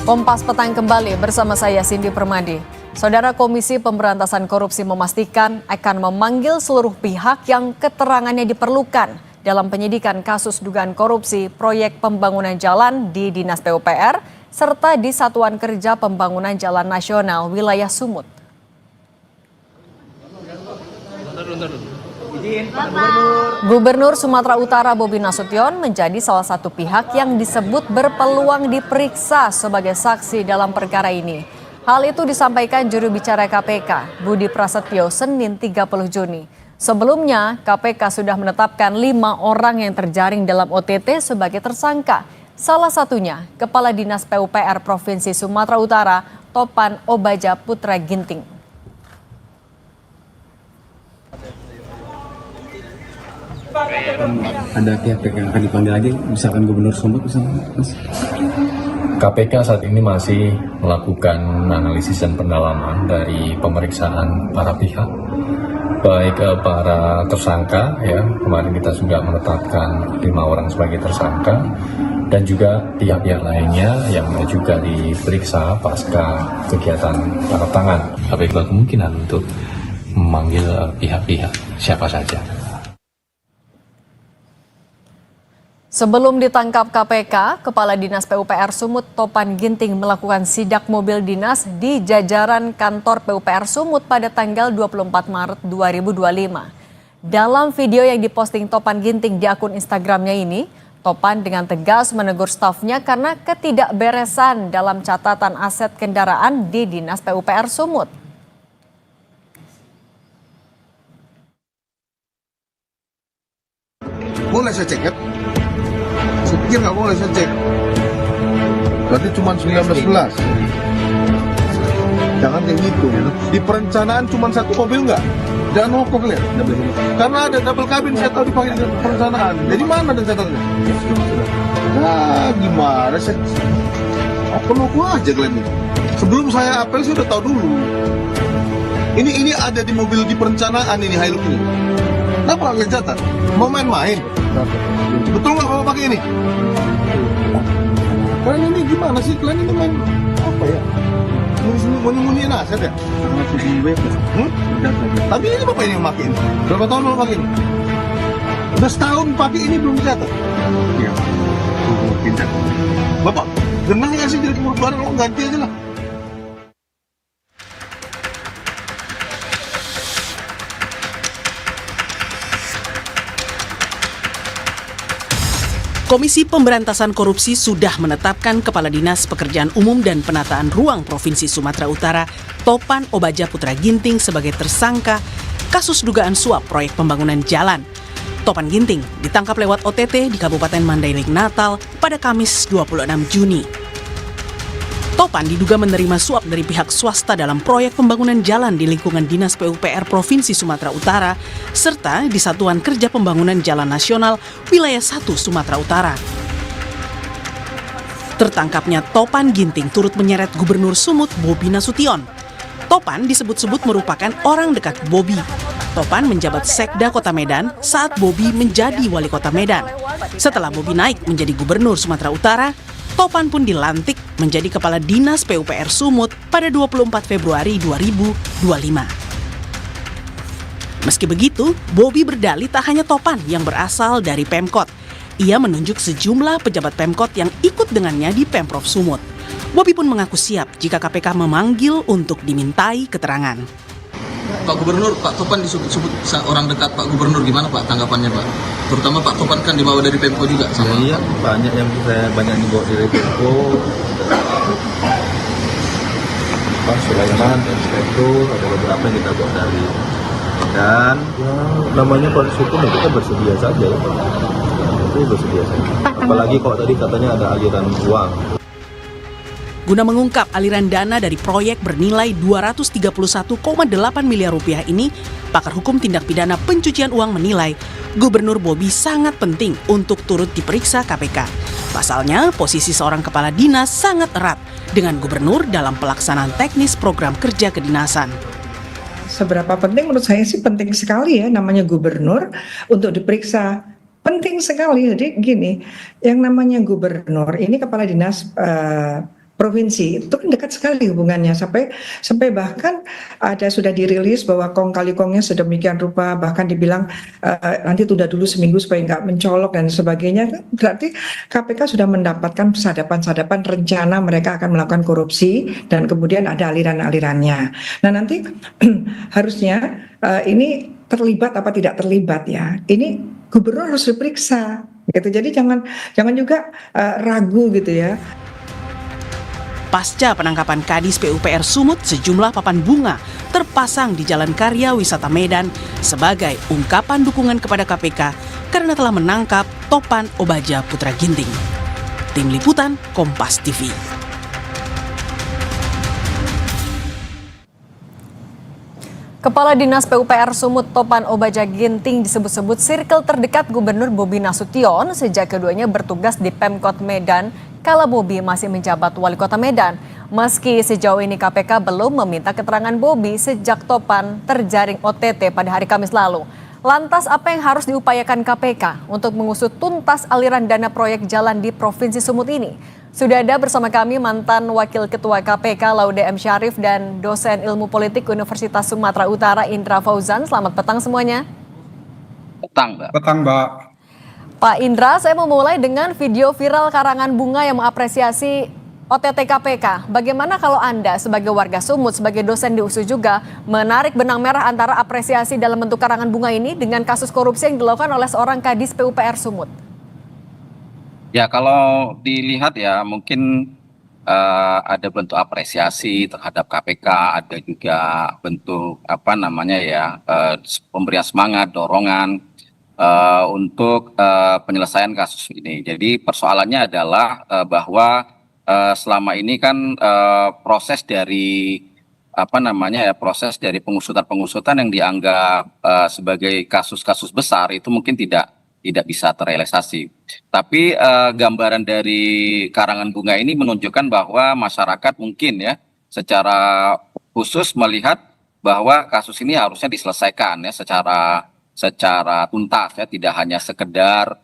Kompas Petang kembali bersama saya Cindy Permadi. Saudara Komisi Pemberantasan Korupsi memastikan akan memanggil seluruh pihak yang keterangannya diperlukan dalam penyidikan kasus dugaan korupsi proyek pembangunan jalan di Dinas PUPR serta di Satuan Kerja Pembangunan Jalan Nasional wilayah Sumut. Gubernur Sumatera Utara Bobi Nasution menjadi salah satu pihak yang disebut berpeluang diperiksa sebagai saksi dalam perkara ini. Hal itu disampaikan juru bicara KPK, Budi Prasetyo, Senin 30 Juni. Sebelumnya, KPK sudah menetapkan 5 orang yang terjaring dalam OTT sebagai tersangka. Salah satunya, Kepala Dinas PUPR Provinsi Sumatera Utara, Topan Obaja Putra Ginting. Ada pihak-pihak yang akan dipanggil lagi, misalkan Gubernur Sumut, misalkan, Mas? KPK saat ini masih melakukan analisis dan pendalaman dari pemeriksaan para pihak, baik para tersangka, ya kemarin kita juga menetapkan 5 orang sebagai tersangka, dan juga pihak-pihak lainnya yang juga diperiksa pasca kegiatan tanda tangan. KPK kemungkinan untuk memanggil pihak-pihak siapa saja. Sebelum ditangkap KPK, Kepala Dinas PUPR Sumut Topan Ginting melakukan sidak mobil dinas di jajaran kantor PUPR Sumut pada tanggal 24 Maret 2025. Dalam video yang diposting Topan Ginting di akun Instagramnya ini, Topan dengan tegas menegur stafnya karena ketidakberesan dalam catatan aset kendaraan di Dinas PUPR Sumut. Boleh saya cek ya? Saya pikir nggak boleh saya cek. Berarti cuma 1911. Jangan kayak gitu. Di perencanaan cuma satu mobil nggak? Jangan ngokok lihat. Karena ada double cabin saya tahu dipakai di perencanaan. Jadi mana dan catatannya? Nah gimana sih? Aku aja kalian ini. Sebelum saya apel saya udah tahu dulu. Ini ada di mobil di perencanaan ini Hilux ini. Kenapa nggak kalian catat? Mau main-main? Betul nggak kalau pakai ini? Kalian ini gimana sih? Kalian ini main apa ya? Menyembunyiin aset ya? Tapi ini bapak ini yang pakai ini. Berapa tahun lo pakai ini? Udah setahun pakai ini belum dicatat? Iya. Bapak, genang nggak sih jadi kemudian lo ganti aja lah. Komisi Pemberantasan Korupsi sudah menetapkan Kepala Dinas Pekerjaan Umum dan Penataan Ruang Provinsi Sumatera Utara, Topan Obaja Putra Ginting sebagai tersangka kasus dugaan suap proyek pembangunan jalan. Topan Ginting ditangkap lewat OTT di Kabupaten Mandailing, Natal pada Kamis 26 Juni. Topan diduga menerima suap dari pihak swasta dalam proyek pembangunan jalan di lingkungan Dinas PUPR Provinsi Sumatera Utara, serta di Satuan Kerja Pembangunan Jalan Nasional Wilayah 1 Sumatera Utara. Tertangkapnya Topan Ginting turut menyeret Gubernur Sumut Bobi Nasution. Topan disebut-sebut merupakan orang dekat Bobi. Topan menjabat Sekda Kota Medan saat Bobi menjadi Wali Kota Medan. Setelah Bobi naik menjadi Gubernur Sumatera Utara, Topan pun dilantik menjadi Kepala Dinas PUPR Sumut pada 24 Februari 2025. Meski begitu, Bobi berdalih tak hanya Topan yang berasal dari Pemkot. Ia menunjuk sejumlah pejabat Pemkot yang ikut dengannya di Pemprov Sumut. Bobi pun mengaku siap jika KPK memanggil untuk dimintai keterangan. Pak Gubernur, Pak Topan disebut orang dekat Pak Gubernur, gimana Pak tanggapannya Pak? Terutama Pak Topan kan dibawa dari Pemko juga sama. Iya, banyak yang banyak dibawa dari Pemko. Pak Sulaiman, Inspektur, ada beberapa yang kita bawa dari dan namanya proses hukum ya kita bersedia saja ya Pak. Itu bersedia saja. Apalagi kalau tadi katanya ada aliran uang. Guna mengungkap aliran dana dari proyek bernilai 231,8 miliar rupiah ini, pakar hukum tindak pidana pencucian uang menilai Gubernur Bobi sangat penting untuk turut diperiksa KPK. Pasalnya, posisi seorang kepala dinas sangat erat dengan gubernur dalam pelaksanaan teknis program kerja kedinasan. Seberapa penting menurut saya sih penting sekali ya namanya gubernur untuk diperiksa. Penting sekali. Jadi gini, yang namanya gubernur ini kepala dinas provinsi itu kan dekat sekali hubungannya, sampai bahkan ada sudah dirilis bahwa kong kali kongnya sedemikian rupa, bahkan dibilang nanti tunda dulu seminggu supaya nggak mencolok dan sebagainya. Berarti KPK sudah mendapatkan sadapan-sadapan rencana mereka akan melakukan korupsi dan kemudian ada aliran-alirannya. Nah nanti harusnya ini terlibat apa tidak terlibat ya, ini gubernur harus diperiksa gitu. Jadi jangan juga ragu gitu ya. Pasca penangkapan Kadis PUPR Sumut, sejumlah papan bunga terpasang di Jalan Karya Wisata Medan sebagai ungkapan dukungan kepada KPK karena telah menangkap Topan Obaja Putra Ginting. Tim Liputan Kompas TV. Kepala Dinas PUPR Sumut Topan Obaja Ginting disebut-sebut sirkel terdekat Gubernur Bobi Nasution sejak keduanya bertugas di Pemkot Medan kala Bobi masih menjabat Wali Kota Medan. Meski sejauh ini KPK belum meminta keterangan Bobi sejak Topan terjaring OTT pada hari Kamis lalu. Lantas apa yang harus diupayakan KPK untuk mengusut tuntas aliran dana proyek jalan di Provinsi Sumut ini? Sudah ada bersama kami mantan Wakil Ketua KPK Laude M. Syarif dan dosen Ilmu Politik Universitas Sumatera Utara Indra Fauzan. Selamat petang semuanya. Petang, Mbak. Petang, Mbak. Pak Indra, saya mau mulai dengan video viral karangan bunga yang mengapresiasi OTT KPK. Bagaimana kalau Anda sebagai warga Sumut, sebagai dosen di USU juga, menarik benang merah antara apresiasi dalam bentuk karangan bunga ini dengan kasus korupsi yang dilakukan oleh seorang Kadis PUPR Sumut? Ya, kalau dilihat ya mungkin ada bentuk apresiasi terhadap KPK, ada juga bentuk pemberian semangat, dorongan untuk penyelesaian kasus ini. Jadi persoalannya adalah bahwa selama ini kan proses dari proses dari pengusutan yang dianggap sebagai kasus-kasus besar itu mungkin tidak bisa terrealisasi. Tapi gambaran dari karangan bunga ini menunjukkan bahwa masyarakat mungkin ya secara khusus melihat bahwa kasus ini harusnya diselesaikan ya secara tuntas ya, tidak hanya sekedar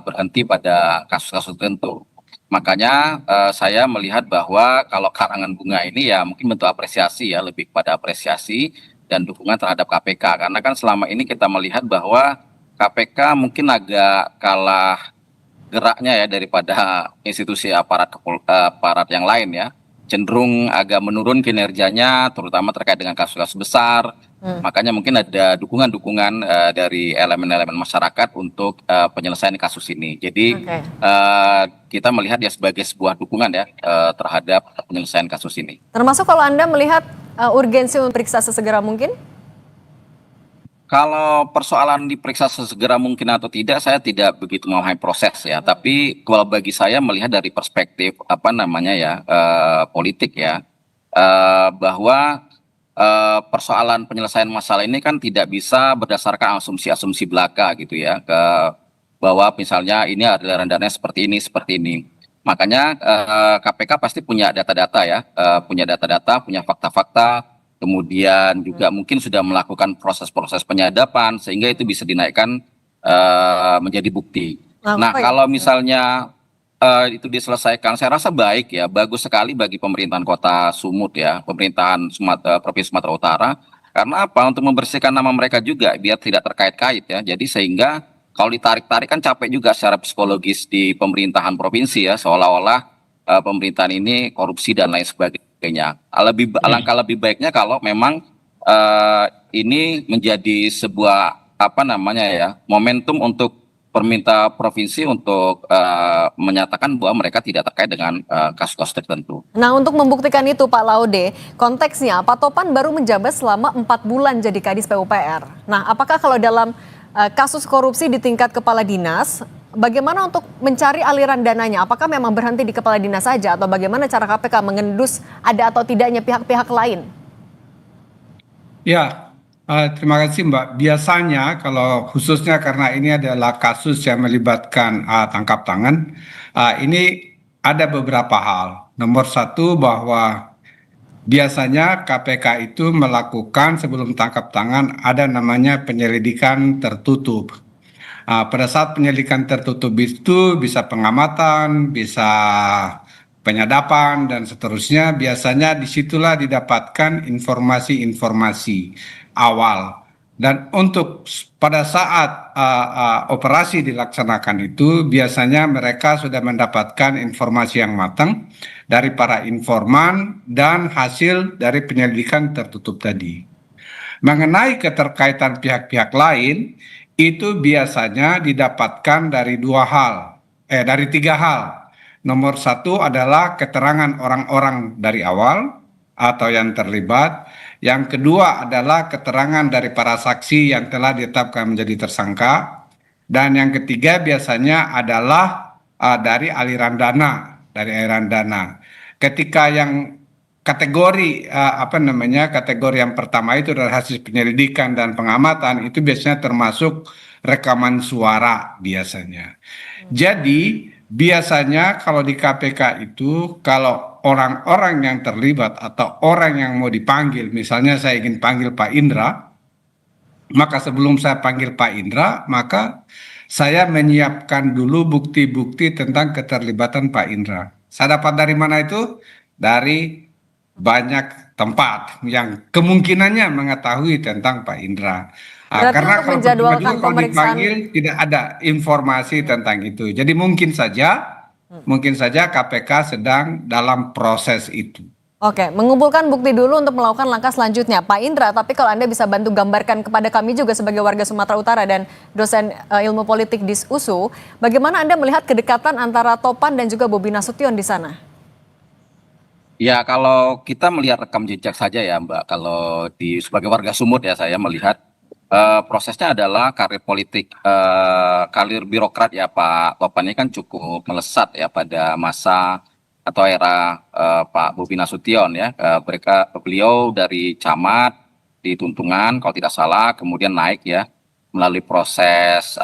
berhenti pada kasus-kasus tertentu. Makanya saya melihat bahwa kalau karangan bunga ini ya mungkin bentuk apresiasi ya, lebih pada apresiasi dan dukungan terhadap KPK. Karena kan selama ini kita melihat bahwa KPK mungkin agak kalah geraknya ya daripada institusi aparat yang lain ya. Cenderung agak menurun kinerjanya terutama terkait dengan kasus-kasus besar. Makanya mungkin ada dukungan dari elemen-elemen masyarakat untuk penyelesaian kasus ini. Jadi kita melihat ya sebagai sebuah dukungan ya terhadap penyelesaian kasus ini. Termasuk kalau Anda melihat urgensi untuk periksa sesegera mungkin? Kalau persoalan diperiksa sesegera mungkin atau tidak, saya tidak begitu memahami proses ya. Tapi kalau bagi saya melihat dari perspektif politik ya, bahwa persoalan penyelesaian masalah ini kan tidak bisa berdasarkan asumsi-asumsi belaka gitu ya, bahwa misalnya ini adalah dananya seperti ini. Makanya KPK pasti punya data-data ya, punya fakta-fakta. Kemudian juga mungkin sudah melakukan proses-proses penyadapan sehingga itu bisa dinaikkan menjadi bukti. Nah, kalau misalnya itu diselesaikan, saya rasa baik ya, bagus sekali bagi pemerintahan Kota Sumut ya, pemerintahan Provinsi Sumatera Utara. Karena apa? Untuk membersihkan nama mereka juga biar tidak terkait-kait ya. Jadi sehingga kalau ditarik-tarik kan capek juga secara psikologis di pemerintahan provinsi ya, seolah-olah pemerintahan ini korupsi dan lain sebagainya. Alangkah lebih baiknya kalau memang ini menjadi sebuah momentum untuk pemerintah provinsi untuk menyatakan bahwa mereka tidak terkait dengan kasus-kasus tertentu. Nah, untuk membuktikan itu Pak Laude, konteksnya Pak Topan baru menjabat selama 4 bulan jadi Kadis PUPR. Nah, apakah kalau dalam kasus korupsi di tingkat kepala dinas, bagaimana untuk mencari aliran dananya? Apakah memang berhenti di kepala dinas saja atau bagaimana cara KPK mengendus ada atau tidaknya pihak-pihak lain? Ya, terima kasih Mbak. Biasanya kalau khususnya karena ini adalah kasus yang melibatkan tangkap tangan, ini ada beberapa hal. Nomor satu bahwa biasanya KPK itu melakukan sebelum tangkap tangan ada namanya penyelidikan tertutup. Pada saat penyelidikan tertutup itu bisa pengamatan, bisa penyadapan dan seterusnya, biasanya disitulah didapatkan informasi-informasi awal. Dan untuk pada saat operasi dilaksanakan itu, biasanya mereka sudah mendapatkan informasi yang matang dari para informan dan hasil dari penyelidikan tertutup tadi. Mengenai keterkaitan pihak-pihak lain, itu biasanya didapatkan dari dari 3 hal. Nomor 1 adalah keterangan orang-orang dari awal atau yang terlibat. Yang kedua adalah keterangan dari para saksi yang telah ditetapkan menjadi tersangka. Dan yang ketiga biasanya adalah dari aliran dana, Ketika yang kategori kategori yang pertama itu adalah hasil penyelidikan dan pengamatan, itu biasanya termasuk rekaman suara biasanya. Jadi biasanya kalau di KPK itu, kalau orang-orang yang terlibat atau orang yang mau dipanggil, misalnya saya ingin panggil Pak Indra, maka sebelum saya panggil Pak Indra, maka saya menyiapkan dulu bukti-bukti tentang keterlibatan Pak Indra. Saya dapat dari mana itu? Dari banyak tempat yang kemungkinannya mengetahui tentang Pak Indra. Karena kalau betul-betul kalau dipanggil tidak ada informasi tentang itu. Jadi mungkin saja KPK sedang dalam proses itu. Oke, mengumpulkan bukti dulu untuk melakukan langkah selanjutnya. Pak Indra, tapi kalau Anda bisa bantu gambarkan kepada kami juga sebagai warga Sumatera Utara dan dosen ilmu politik di USU, bagaimana Anda melihat kedekatan antara Topan dan juga Bobi Nasution di sana? Ya, kalau kita melihat rekam jejak saja ya Mbak, kalau sebagai warga Sumut ya saya melihat prosesnya adalah karir politik, karir birokrat ya Pak Topan ini kan cukup melesat ya pada masa atau era Pak Bobi Nasution ya. Beliau dari camat di Tuntungan kalau tidak salah, kemudian naik ya melalui proses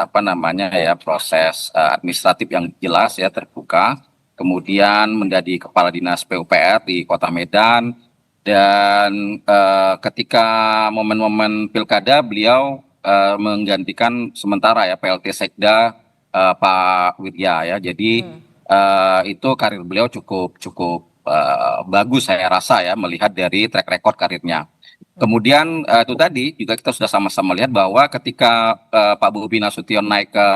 proses administratif yang jelas ya, terbuka. Kemudian menjadi kepala dinas PUPR di Kota Medan, dan ketika momen-momen pilkada beliau menggantikan sementara ya PLT Sekda Pak Widya ya. Jadi itu karir beliau cukup bagus saya rasa ya, melihat dari track record karirnya. Kemudian itu tadi juga kita sudah sama-sama lihat bahwa ketika Pak Bobi Nasution naik ke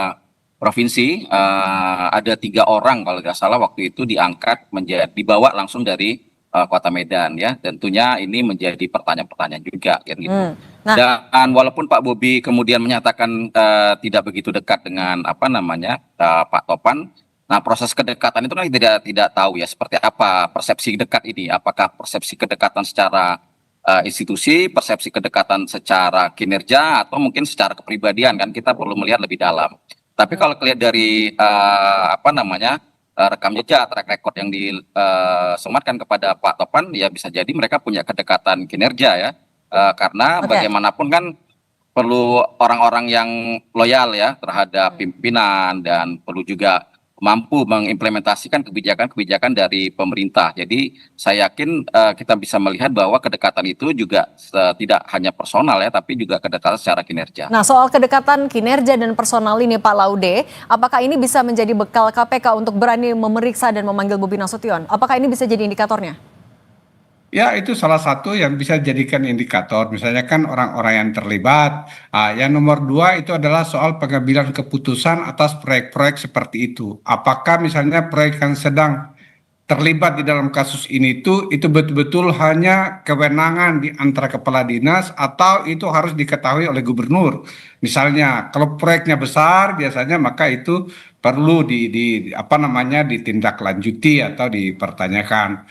provinsi, ada 3 orang kalau tidak salah waktu itu diangkat dibawa langsung dari Kota Medan ya. Tentunya ini menjadi pertanyaan-pertanyaan juga kan gitu. Dan walaupun Pak Bobi kemudian menyatakan tidak begitu dekat dengan Pak Topan, nah proses kedekatan itu kan tidak tahu ya seperti apa persepsi dekat ini. Apakah persepsi kedekatan secara institusi, persepsi kedekatan secara kinerja, atau mungkin secara kepribadian, kan kita perlu melihat lebih dalam. Tapi kalau lihat dari rekam jejak, track record yang disematkan kepada Pak Topan, ya bisa jadi mereka punya kedekatan kinerja ya, karena bagaimanapun kan perlu orang-orang yang loyal ya terhadap pimpinan, dan perlu juga mampu mengimplementasikan kebijakan-kebijakan dari pemerintah. Jadi saya yakin kita bisa melihat bahwa kedekatan itu juga tidak hanya personal ya, tapi juga kedekatan secara kinerja. Nah, soal kedekatan kinerja dan personal ini Pak Laude, apakah ini bisa menjadi bekal KPK untuk berani memeriksa dan memanggil Bobi Nasution? Apakah ini bisa jadi indikatornya? Ya, itu salah satu yang bisa dijadikan indikator. Misalnya kan orang-orang yang terlibat. Yang nomor 2 itu adalah soal pengambilan keputusan atas proyek-proyek seperti itu. Apakah misalnya proyek yang sedang terlibat di dalam kasus ini itu betul-betul hanya kewenangan di antara kepala dinas, atau itu harus diketahui oleh gubernur. Misalnya kalau proyeknya besar biasanya maka itu perlu ditindaklanjuti atau dipertanyakan.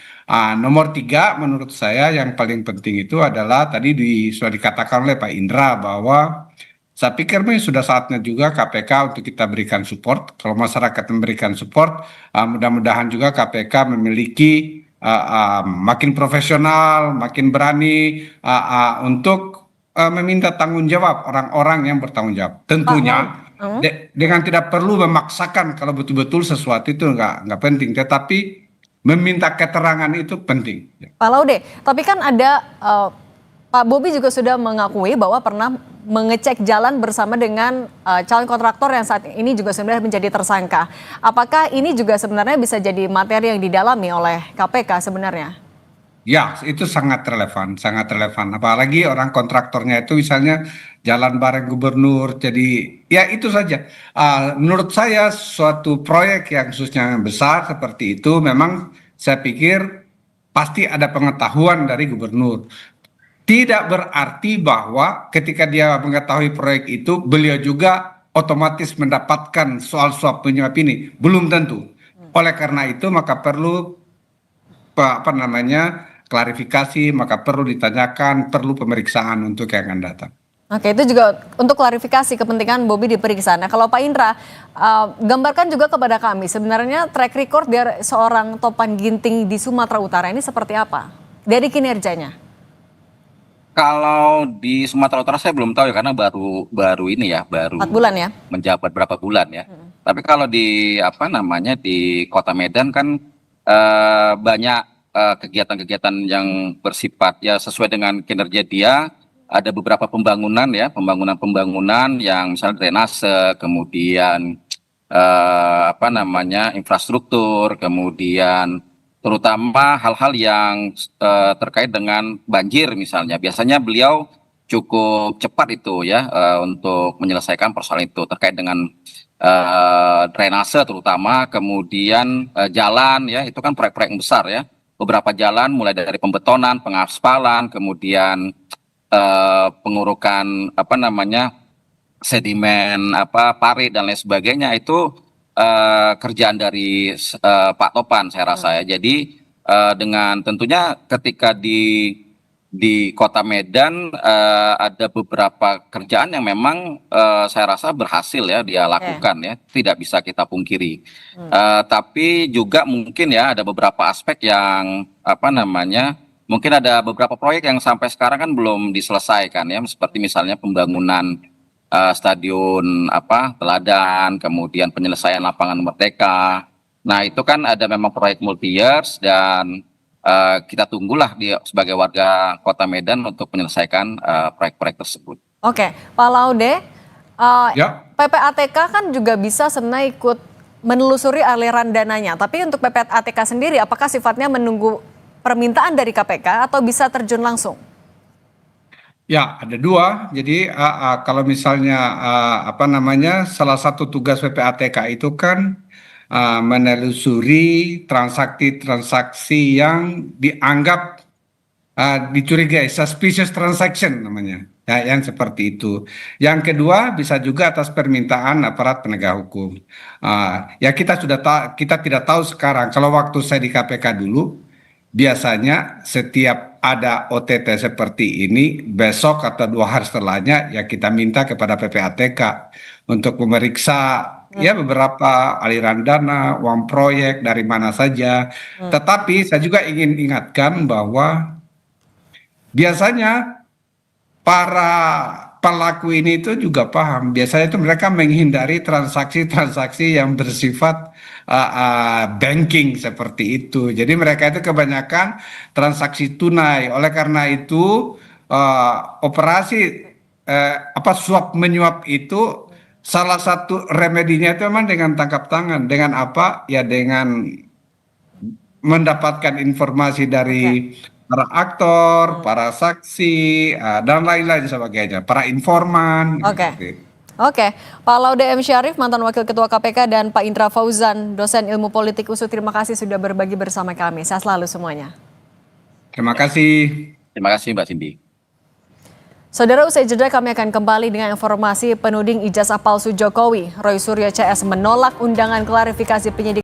Nomor 3 menurut saya yang paling penting itu adalah tadi sudah dikatakan oleh Pak Indra, bahwa saya pikir sudah saatnya juga KPK untuk kita berikan support. Kalau masyarakat memberikan support, mudah-mudahan juga KPK memiliki makin profesional, makin berani untuk meminta tanggung jawab orang-orang yang bertanggung jawab. Tentunya dengan tidak perlu memaksakan kalau betul-betul sesuatu itu nggak penting, tetapi meminta keterangan itu penting. Pak Laude, tapi kan ada Pak Bobi juga sudah mengakui bahwa pernah mengecek jalan bersama dengan calon kontraktor yang saat ini juga sebenarnya menjadi tersangka. Apakah ini juga sebenarnya bisa jadi materi yang didalami oleh KPK sebenarnya? Ya, itu sangat relevan, sangat relevan. Apalagi orang kontraktornya itu misalnya jalan bareng gubernur. Jadi ya itu saja. Menurut saya suatu proyek yang khususnya besar seperti itu memang saya pikir pasti ada pengetahuan dari gubernur. Tidak berarti bahwa ketika dia mengetahui proyek itu beliau juga otomatis mendapatkan soal suap menyuap ini. Belum tentu. Oleh karena itu maka perlu klarifikasi, maka perlu ditanyakan, perlu pemeriksaan untuk yang akan datang. Oke, itu juga untuk klarifikasi kepentingan Bobi diperiksa. Nah, kalau Pak Indra, gambarkan juga kepada kami sebenarnya track record dari seorang Topan Ginting di Sumatera Utara ini seperti apa dari kinerjanya? Kalau di Sumatera Utara saya belum tahu ya, karena baru ini ya, baru 4 bulan ya. menjabat berapa bulan ya. Tapi kalau di di Kota Medan kan banyak kegiatan-kegiatan yang bersifat ya sesuai dengan kinerja dia. Ada beberapa pembangunan yang misalnya drainase, kemudian infrastruktur, kemudian terutama hal-hal yang terkait dengan banjir misalnya. Biasanya beliau cukup cepat itu ya untuk menyelesaikan persoalan itu terkait dengan drainase terutama, kemudian jalan ya, itu kan proyek-proyek yang besar ya. Beberapa jalan mulai dari pembetonan, pengaspalan, kemudian pengurukan sedimen parit dan lain sebagainya, itu kerjaan dari Pak Topan saya rasa ya. Jadi dengan tentunya ketika di Kota Medan ada beberapa kerjaan yang memang saya rasa berhasil ya dia lakukan ya, tidak bisa kita pungkiri. Tapi juga mungkin ya ada beberapa aspek yang mungkin ada beberapa proyek yang sampai sekarang kan belum diselesaikan ya, seperti misalnya pembangunan stadion Teladan, kemudian penyelesaian lapangan Merdeka. Nah itu kan ada memang proyek multi years dan kita tunggulah dia sebagai warga Kota Medan untuk menyelesaikan proyek-proyek tersebut. Oke, Pak Laude, Ya. PPATK kan juga bisa sebenarnya ikut menelusuri aliran dananya. Tapi untuk PPATK sendiri, apakah sifatnya menunggu permintaan dari KPK atau bisa terjun langsung? Ya, ada dua. Jadi kalau misalnya salah satu tugas PPATK itu kan menelusuri transaksi-transaksi yang dianggap dicurigai, suspicious transaction namanya, ya, yang seperti itu. Yang kedua bisa juga atas permintaan aparat penegak hukum. Ya kita tidak tahu sekarang. Kalau waktu saya di KPK dulu, biasanya setiap ada OTT seperti ini, besok atau 2 hari setelahnya ya kita minta kepada PPATK untuk memeriksa ya beberapa aliran dana, uang proyek dari mana saja. Tetapi saya juga ingin ingatkan bahwa biasanya para pelaku ini itu juga paham. Biasanya itu mereka menghindari transaksi-transaksi yang bersifat banking seperti itu. Jadi mereka itu kebanyakan transaksi tunai. Oleh karena itu operasi suap menyuap itu salah satu remedinya itu memang dengan tangkap tangan. Dengan apa? Ya dengan mendapatkan informasi dari para aktor, para saksi, dan lain-lain sebagainya, para informan. Oke, Pak Laude M. Syarif, mantan Wakil Ketua KPK, dan Pak Indra Fauzan, dosen ilmu politik USU, terima kasih sudah berbagi bersama kami. Sehat selalu semuanya. Terima kasih. Terima kasih Mbak Cindy. Saudara, usai jeda kami akan kembali dengan informasi penuding ijazah palsu Jokowi. Roy Suryo CS menolak undangan klarifikasi penyidik